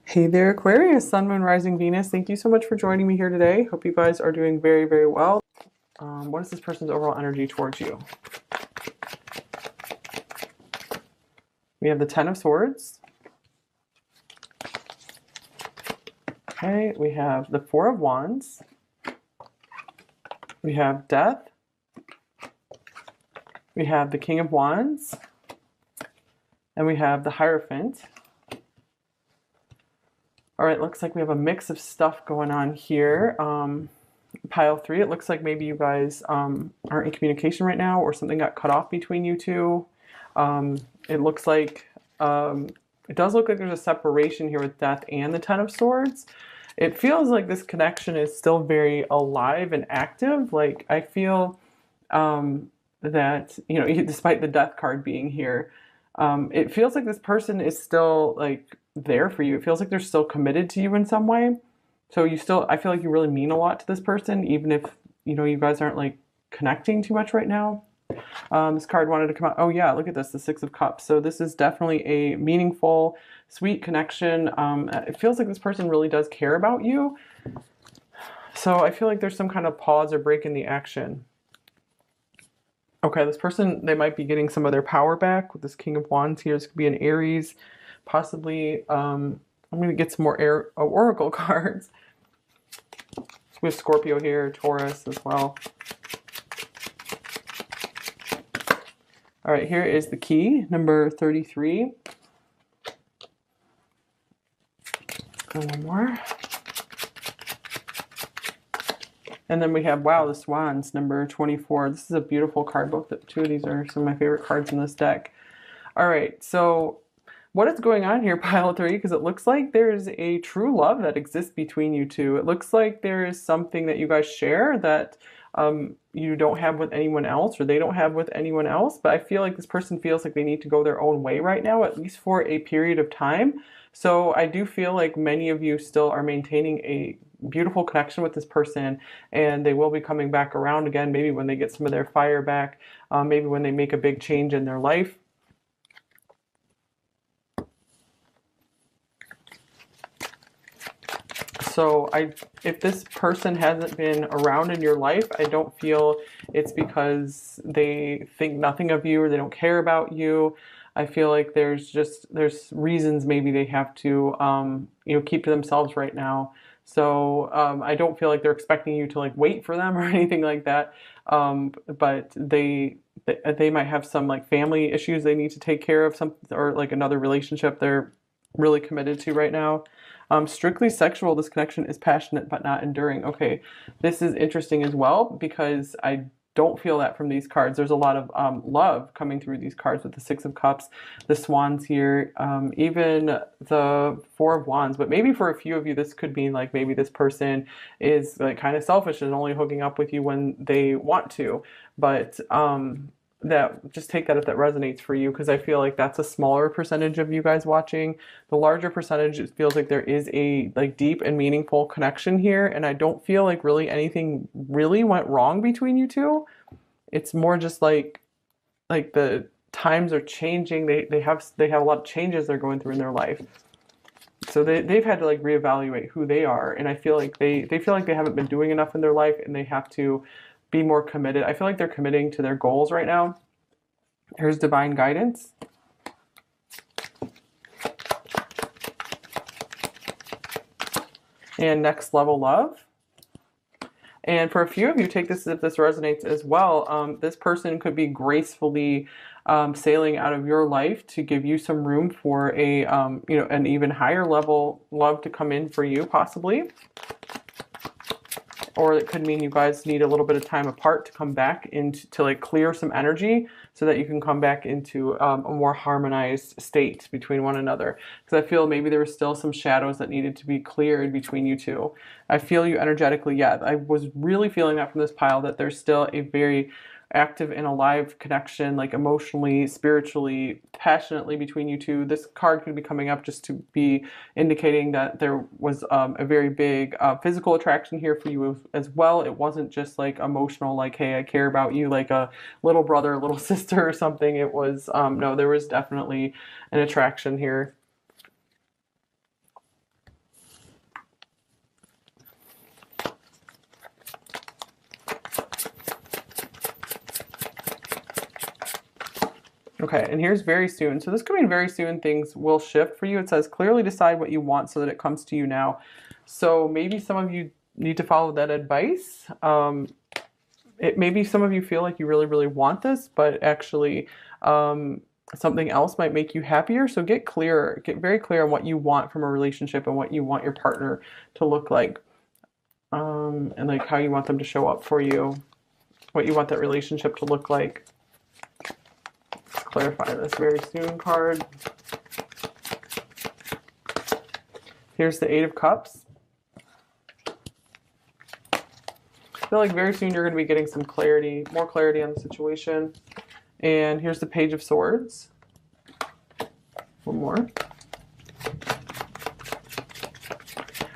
Hey there, Aquarius, Sun, Moon, Rising, Venus. Thank you so much for joining me here today. Hope you guys are doing very, very well. What is this person's overall energy towards you? We have the Ten of Swords. Okay, we have the Four of Wands. We have Death. We have the King of Wands. And we have the Hierophant. All right, looks like we have a mix of stuff going on here. Pile 3, it looks like maybe you guys aren't in communication right now, or something got cut off between you two. It looks like, it does look like there's a separation here with Death and the Ten of Swords. It feels like this connection is still very alive and active. Like, I feel that, you know, despite the Death card being here, it feels like this person is still, like, there for you. It feels like they're still committed to you in some way. So I feel like you really mean a lot to this person, even if, you know, you guys aren't like connecting too much right now. This card wanted to come out. Oh yeah, look at this, the Six of Cups. So this is definitely a meaningful, sweet connection. It feels like this person really does care about you. So I feel like there's some kind of pause or break in the action. Okay, this person, they might be getting some of their power back with this King of Wands here. This could be an Aries, possibly. I'm going to get some more oracle cards. We have Scorpio here, Taurus as well. All right, here is the key, number 33. And one more. And then we have, wow, the Swans, number 24. This is a beautiful card. Both two of these are some of my favorite cards in this deck. All right, so what is going on here, pile 3? Because it looks like there's a true love that exists between you two. It looks like there is something that you guys share that you don't have with anyone else, or they don't have with anyone else. But I feel like this person feels like they need to go their own way right now, at least for a period of time. So I do feel like many of you still are maintaining a beautiful connection with this person, and they will be coming back around again, maybe when they get some of their fire back, maybe when they make a big change in their life. So if this person hasn't been around in your life, I don't feel it's because they think nothing of you or they don't care about you. I feel like there's reasons maybe they have to, you know, keep to themselves right now. So I don't feel like they're expecting you to like wait for them or anything like that. But they might have some like family issues they need to take care of, or like another relationship they're really committed to right now. Strictly sexual, this connection is passionate but not enduring. Okay, this is interesting as well, because I don't feel that from these cards. There's a lot of love coming through these cards with the Six of Cups, the Swans here, even the Four of Wands. But maybe for a few of you, this could mean like maybe this person is like kind of selfish and only hooking up with you when they want to. But that, just take that if that resonates for you, because I feel like that's a smaller percentage of you guys watching. The larger percentage, it feels like there is a like deep and meaningful connection here, and I don't feel like really anything really went wrong between you two. It's more just like the times are changing. They have a lot of changes they're going through in their life. So they've had to like reevaluate who they are, and I feel like they feel like they haven't been doing enough in their life, and they have to be more committed. I feel like they're committing to their goals right now. Here's divine guidance. And next level love. And for a few of you, take this as if this resonates as well. This person could be gracefully sailing out of your life to give you some room for a you know, an even higher level love to come in for you, possibly. Or it could mean you guys need a little bit of time apart to come back to like clear some energy so that you can come back into a more harmonized state between one another. Because I feel maybe there were still some shadows that needed to be cleared between you two. I feel you energetically. Yeah, I was really feeling that from this pile, that there's still a very active and alive connection, like emotionally, spiritually, passionately between you two. This card could be coming up just to be indicating that there was a very big physical attraction here for you as well. It wasn't just like emotional, like, hey, I care about you, like a little brother, little sister or something. It was, no, there was definitely an attraction here. Okay, and here's very soon. So this could mean very soon things will shift for you. It says clearly decide what you want so that it comes to you now. So maybe some of you need to follow that advice. Maybe some of you feel like you really, really want this, but actually something else might make you happier. So get clear, get very clear on what you want from a relationship and what you want your partner to look like, and like how you want them to show up for you, what you want that relationship to look like. Let's clarify this very soon card. Here's the Eight of Cups. I feel like very soon you're going to be getting some clarity, more clarity on the situation. And here's the Page of Swords. One more.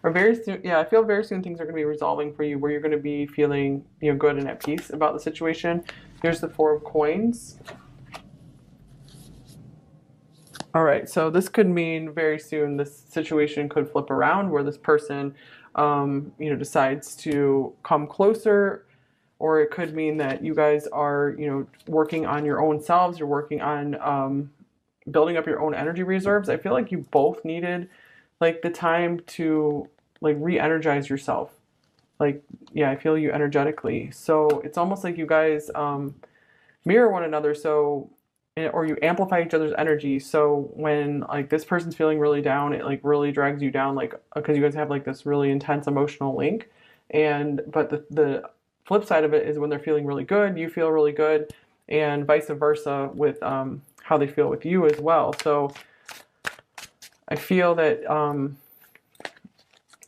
Or very soon, yeah, I feel very soon things are going to be resolving for you, where you're going to be feeling, you know, good and at peace about the situation. Here's the Four of Coins. All right, so this could mean very soon this situation could flip around, where this person, you know, decides to come closer, or it could mean that you guys are, you know, working on your own selves. You're working on building up your own energy reserves. I feel like you both needed like the time to like re-energize yourself. Like, yeah, I feel you energetically. So it's almost like you guys mirror one another. So, or you amplify each other's energy. So when like this person's feeling really down, it like really drags you down, like because you guys have like this really intense emotional link. But the flip side of it is when they're feeling really good, you feel really good, and vice versa with how they feel with you as well. So I feel that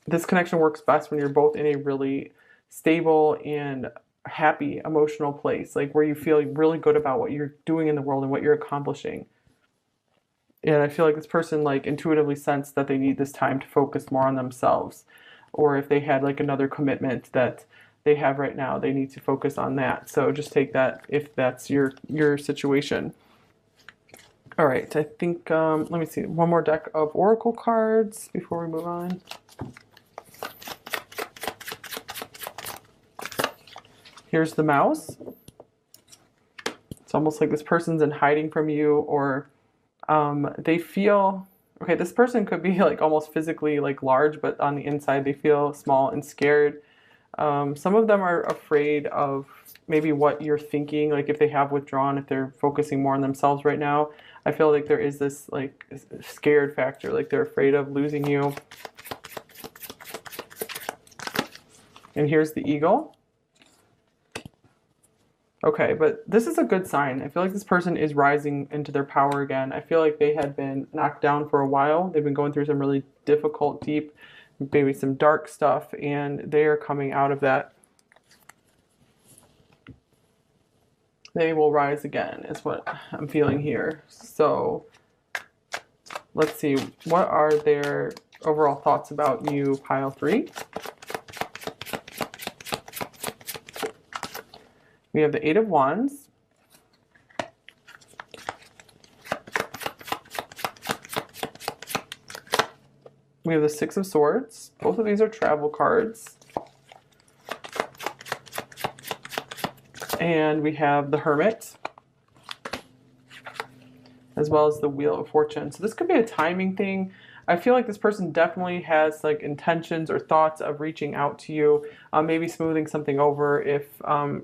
this connection works best when you're both in a really stable and happy emotional place, like where you feel really good about what you're doing in the world and what you're accomplishing. And I feel like this person like intuitively sensed that they need this time to focus more on themselves, or if they had like another commitment that they have right now, they need to focus on that. So just take that if that's your situation. All right, I think let me see, one more deck of oracle cards before we move on. Here's the Mouse. It's almost like this person's in hiding from you, or they feel, okay, this person could be like almost physically like large, but on the inside they feel small and scared. Some of them are afraid of maybe what you're thinking, like if they have withdrawn, if they're focusing more on themselves right now. I feel like there is this like scared factor, like they're afraid of losing you. And here's the Eagle. Okay, but this is a good sign. I feel like this person is rising into their power again. I feel like they had been knocked down for a while. They've been going through some really difficult, deep, maybe some dark stuff, and they are coming out of that. They will rise again, is what I'm feeling here. So let's see, what are their overall thoughts about you, pile 3? We have the Eight of Wands. We have the Six of Swords. Both of these are travel cards. And we have the Hermit, as well as the Wheel of Fortune. So this could be a timing thing. I feel like this person definitely has like intentions or thoughts of reaching out to you, maybe smoothing something over if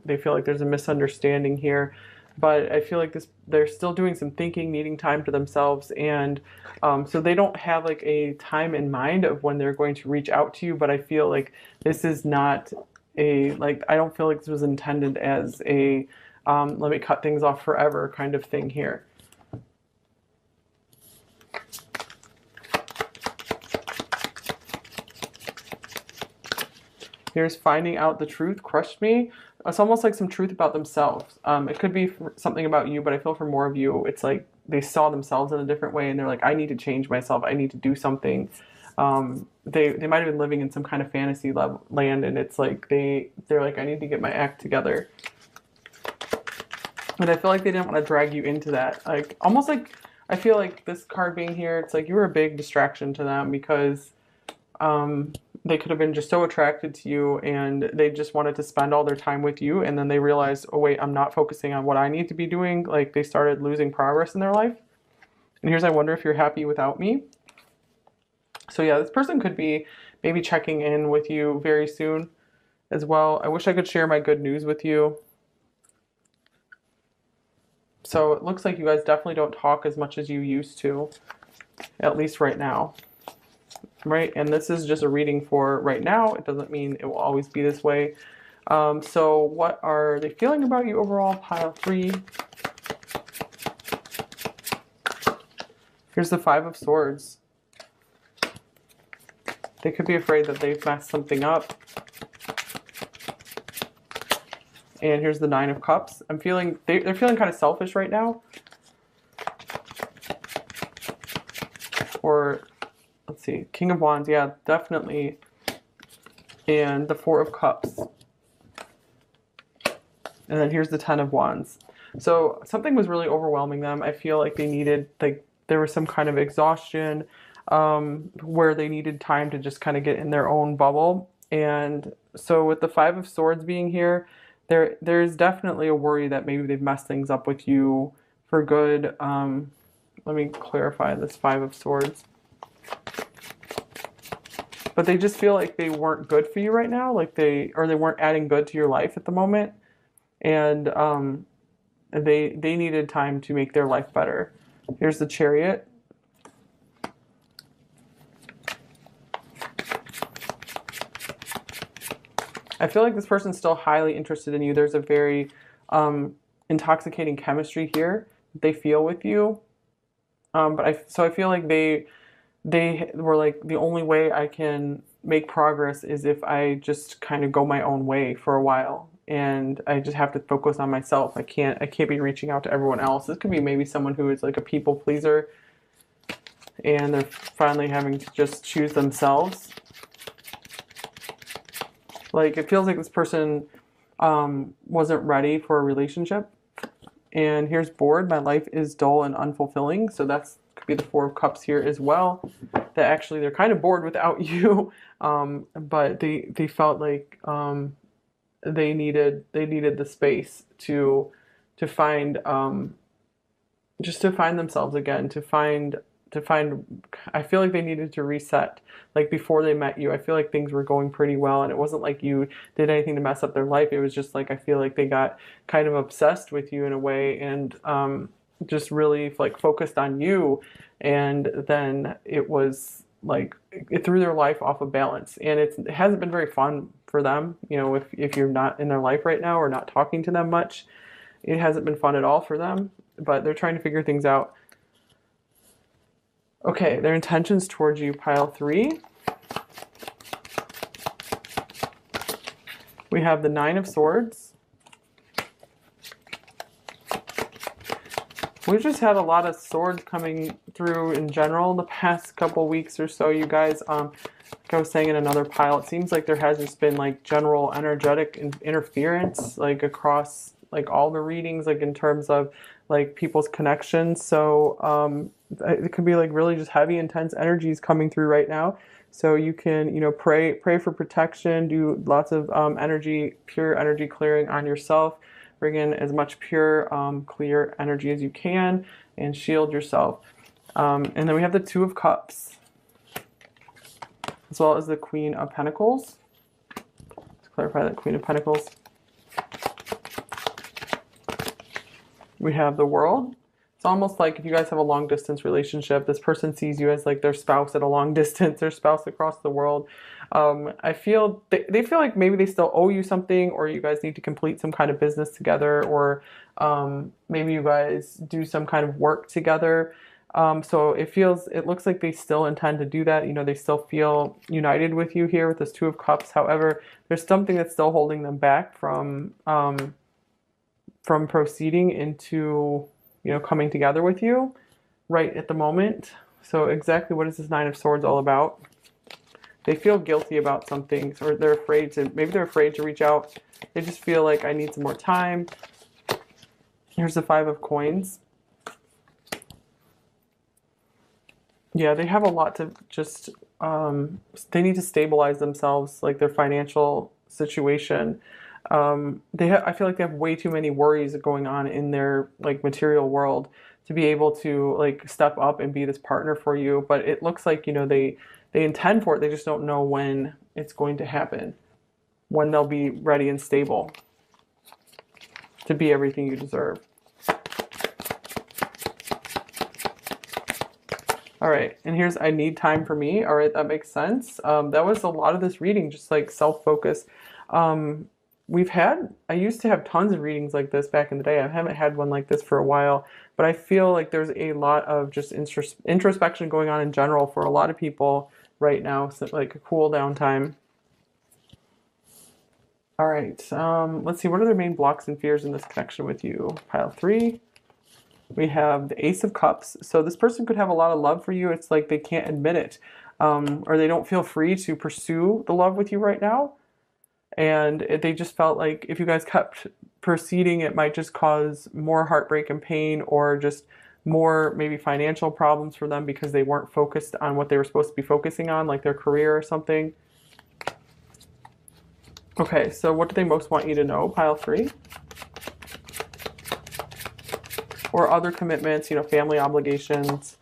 they feel like there's a misunderstanding here. But I feel like they're still doing some thinking, needing time to themselves, and so they don't have like a time in mind of when they're going to reach out to you. But I feel like this is not I don't feel like this was intended as a let me cut things off forever kind of thing here. Here's finding out the truth crushed me. It's almost like some truth about themselves. It could be something about you, but I feel for more of you, it's like they saw themselves in a different way, and they're like, I need to change myself. I need to do something. They might have been living in some kind of fantasy land, and it's like they're like, I need to get my act together. And I feel like they didn't want to drag you into that. Like almost like I feel like this card being here, it's like you were a big distraction to them because They could have been just so attracted to you and they just wanted to spend all their time with you. And then they realized, oh, wait, I'm not focusing on what I need to be doing. Like they started losing progress in their life. And here's, I wonder if you're happy without me. So yeah, this person could be maybe checking in with you very soon as well. I wish I could share my good news with you. So it looks like you guys definitely don't talk as much as you used to, at least right now. Right? And this is just a reading for right now. It doesn't mean it will always be this way. So what are they feeling about you overall? Pile 3. Here's the 5 of Swords. They could be afraid that they've messed something up. And here's the 9 of Cups. I'm feeling, they're feeling kind of selfish right now. Or, let's see, King of Wands, yeah, definitely. And the 4 of Cups. And then here's the 10 of Wands. So something was really overwhelming them. I feel like they needed, like, there was some kind of exhaustion where they needed time to just kind of get in their own bubble. And so with the 5 of Swords being here, there's definitely a worry that maybe they've messed things up with you for good. Let me clarify this 5 of Swords. But they just feel like they weren't good for you right now, like they weren't adding good to your life at the moment, and they needed time to make their life better. Here's the Chariot. I feel like this person's still highly interested in you. There's a very intoxicating chemistry here that they feel with you. So I feel like they were like, the only way I can make progress is if I just kind of go my own way for a while, and I just have to focus on myself. I can't be reaching out to everyone else. This could be maybe someone who is like a people pleaser, and they're finally having to just choose themselves. Like it feels like this person wasn't ready for a relationship. And here's bored. My life is dull and unfulfilling. So that's could be the 4 of Cups here as well. That actually they're kind of bored without you, but they felt like they needed the space to find just to find themselves again, to find. I feel like they needed to reset. Like before they met you, I feel like things were going pretty well, and it wasn't like you did anything to mess up their life. It was just like I feel like they got kind of obsessed with you in a way, and just really like focused on you, and then it was like it threw their life off of balance, and it hasn't been very fun for them. You know, if you're not in their life right now or not talking to them much, it hasn't been fun at all for them. But they're trying to figure things out. Okay, their intentions towards you, pile 3. We have the 9 of Swords. We've just had a lot of swords coming through in general the past couple weeks or so, you guys. Like I was saying in another pile, it seems like there has just been like general energetic interference like across like all the readings, like in terms of like people's connections. So it could be like really just heavy, intense energies coming through right now. So you can, you know, pray for protection, do lots of pure energy clearing on yourself. Bring in as much pure, clear energy as you can and shield yourself. And then we have the 2 of Cups, as well as the Queen of Pentacles. Let's clarify that Queen of Pentacles. We have the World. It's almost like if you guys have a long distance relationship, this person sees you as like their spouse at a long distance, their spouse across the world. I feel they feel like maybe they still owe you something, or you guys need to complete some kind of business together, or maybe you guys do some kind of work together. So it looks like they still intend to do that. You know, they still feel united with you here with this 2 of Cups. However, there's something that's still holding them back from proceeding into, you know, coming together with you right at the moment. So exactly what is this 9 of Swords all about? They feel guilty about something, or they're afraid to reach out. They just feel like I need some more time. Here's the 5 of Coins. Yeah, they have a lot to just they need to stabilize themselves, like their financial situation. I feel like they have way too many worries going on in their like material world to be able to like step up and be this partner for you. But it looks like, you know, they intend for it. They just don't know when it's going to happen, when they'll be ready and stable to be everything you deserve. All right, and here's I need time for me. All right, that makes sense. That was a lot of this reading, just like self-focus. Um, I used to have tons of readings like this back in the day. I haven't had one like this for a while, but I feel like there's a lot of just introspection going on in general for a lot of people right now, so like a cool down time. All right, let's see, what are their main blocks and fears in this connection with you? Pile 3. We have the Ace of Cups. So this person could have a lot of love for you. It's like they can't admit it, or they don't feel free to pursue the love with you right now. And they just felt like if you guys kept proceeding, it might just cause more heartbreak and pain, or just more maybe financial problems for them because they weren't focused on what they were supposed to be focusing on, like their career or something. Okay, so what do they most want you to know? Pile 3. Or other commitments, you know, family obligations.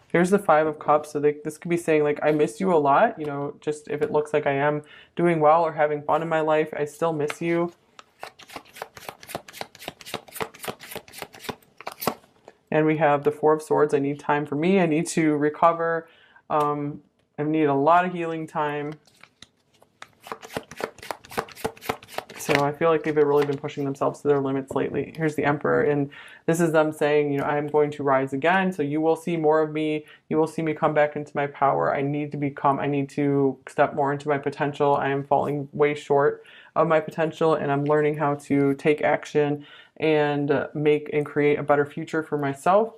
Here's the 5 of Cups. So this could be saying like, I miss you a lot. You know, just if it looks like I am doing well or having fun in my life, I still miss you. And we have the 4 of Swords. I need time for me. I need to recover. I need a lot of healing time. So I feel like they've really been pushing themselves to their limits lately. Here's the Emperor, and this is them saying, you know, I'm going to rise again. So you will see more of me. You will see me come back into my power. I need to step more into my potential. I am falling way short of my potential, and I'm learning how to take action and make and create a better future for myself,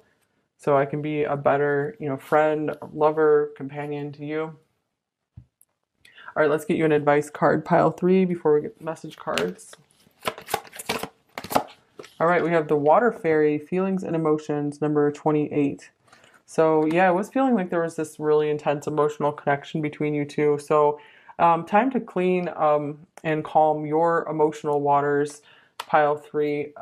so I can be a better, you know, friend, lover, companion to you. All right, let's get you an advice card, pile 3, before we get message cards. All right, we have the Water Fairy, Feelings and Emotions, number 28. So yeah, I was feeling like there was this really intense emotional connection between you two. So time to clean and calm your emotional waters, pile 3.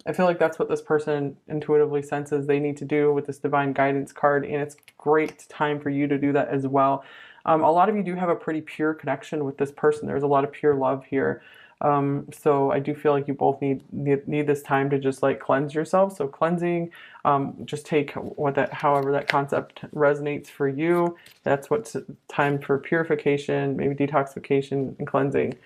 I feel like that's what this person intuitively senses they need to do with this Divine Guidance card, and it's great time for you to do that as well. A lot of you do have a pretty pure connection with this person. There's a lot of pure love here. So I do feel like you both need this time to just like cleanse yourself. So cleansing, just take however that concept resonates for you. That's what's time for purification, maybe detoxification and cleansing.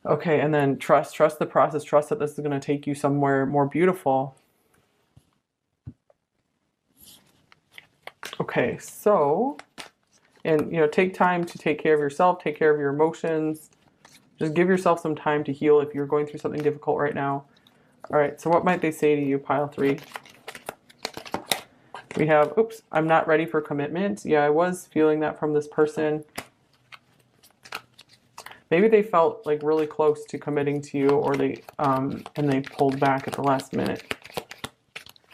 Okay, and then trust the process. Trust that this is going to take you somewhere more beautiful. Okay, so, and you know, take time to take care of yourself, take care of your emotions. Just give yourself some time to heal if you're going through something difficult right now. All right, so what might they say to you, pile 3? We have, oops, I'm not ready for commitment. Yeah, I was feeling that from this person. Maybe they felt like really close to committing to you, or they pulled back at the last minute.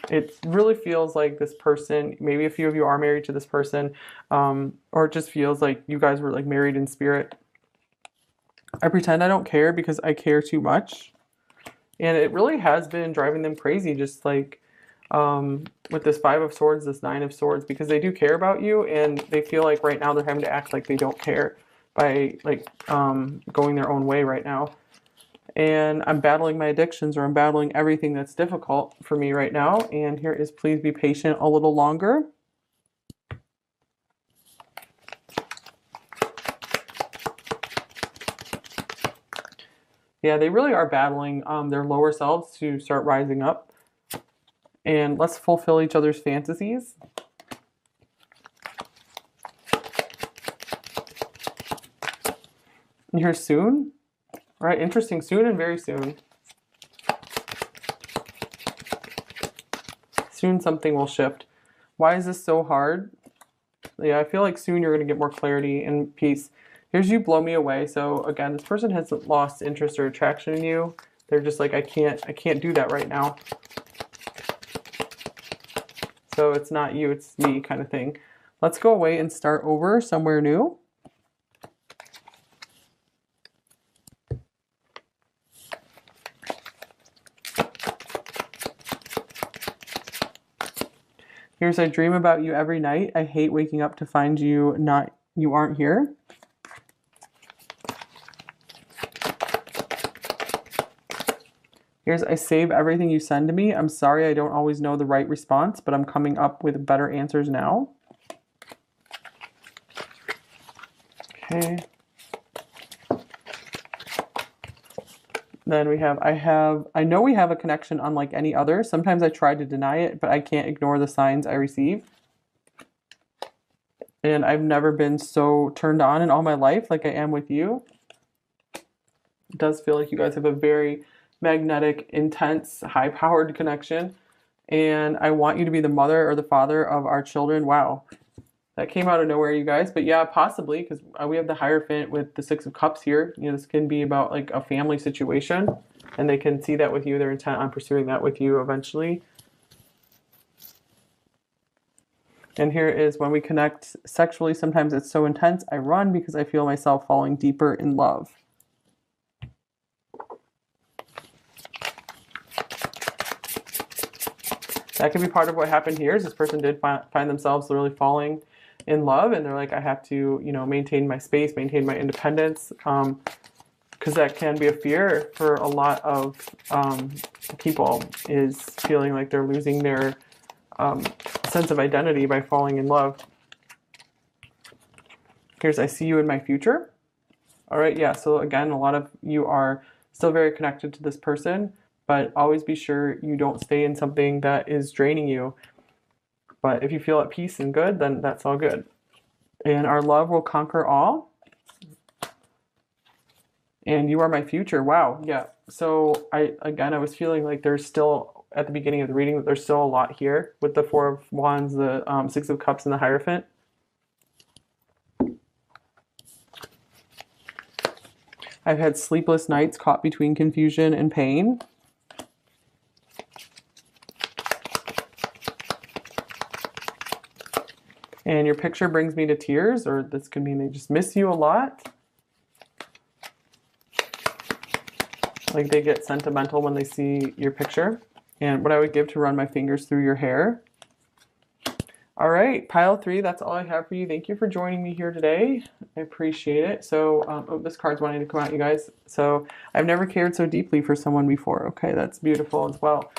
It really feels like this person, maybe a few of you are married to this person, or it just feels like you guys were like married in spirit. I pretend I don't care because I care too much. And it really has been driving them crazy, just like with this 5 of Swords, this 9 of Swords, because they do care about you, and they feel like right now they're having to act like they don't care by like going their own way right now. And I'm battling my addictions, or I'm battling everything that's difficult for me right now. And here is, please be patient a little longer. Yeah, they really are battling their lower selves to start rising up. And let's fulfill each other's fantasies. And here's soon. All right, interesting. Soon and very soon. Soon something will shift. Why is this so hard? Yeah, I feel like soon you're going to get more clarity and peace. Here's you blow me away. So again, this person hasn't lost interest or attraction in you. They're just like, I can't do that right now. So it's not you, it's me kind of thing. Let's go away and start over somewhere new. Here's I dream about you every night. I hate waking up to find you aren't here. Here's I save everything you send to me. I'm sorry I don't always know the right response, but I'm coming up with better answers now. Okay. Then we have, I know we have a connection unlike any other. Sometimes I try to deny it, but I can't ignore the signs I receive. And I've never been so turned on in all my life like I am with you. It does feel like you guys have a very magnetic, intense, high-powered connection. And I want you to be the mother or the father of our children. Wow. That came out of nowhere, you guys. But yeah, possibly, because we have the Hierophant with the Six of Cups here. You know, this can be about like a family situation. And they can see that with you. They're intent on pursuing that with you eventually. And here is when we connect sexually, sometimes it's so intense, I run because I feel myself falling deeper in love. That could be part of what happened here. Is this person did find themselves really falling in love, and they're like, I have to, you know, maintain my space, maintain my independence, because that can be a fear for a lot of people, is feeling like they're losing their sense of identity by falling in love. Here's I see you in my future. All right, yeah, so again, a lot of you are still very connected to this person, but always be sure you don't stay in something that is draining you. But if you feel at peace and good, then that's all good. And our love will conquer all. And you are my future. Wow, yeah. So I was feeling like there's still, at the beginning of the reading, that there's still a lot here with the Four of Wands, the Six of Cups, and the Hierophant. I've had sleepless nights caught between confusion and pain. And your picture brings me to tears, or this could mean they just miss you a lot. Like they get sentimental when they see your picture. And what I would give to run my fingers through your hair. All right, pile 3, that's all I have for you. Thank you for joining me here today. I appreciate it. So, oh, this card's wanting to come out, you guys. So, I've never cared so deeply for someone before. Okay, that's beautiful as well.